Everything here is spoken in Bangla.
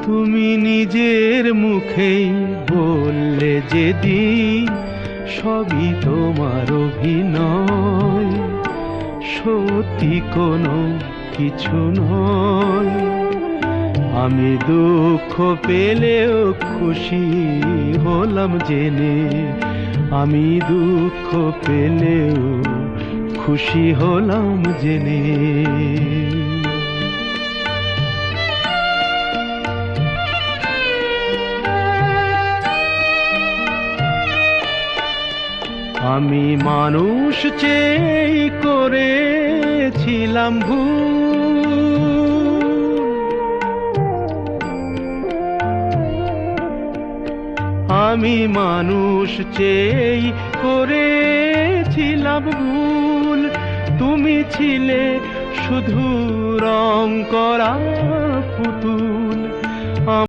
তুমি নিজের মুখেই বললে যেদিন সবই তোমার অভিনয়, সত্যি কোনো কিছু নয়। আমি দুঃখ পেলেও খুশি হলাম জেনে, আমি দুঃখ পেলেও খুশি হলাম জেনে। আমি মানুষ চেয়ে করেছিলাম ভুল, আমি মানুষ চেয়ে করেছিলাম ভুল। তুমি ছিলে শুধু রং করা পুতুল।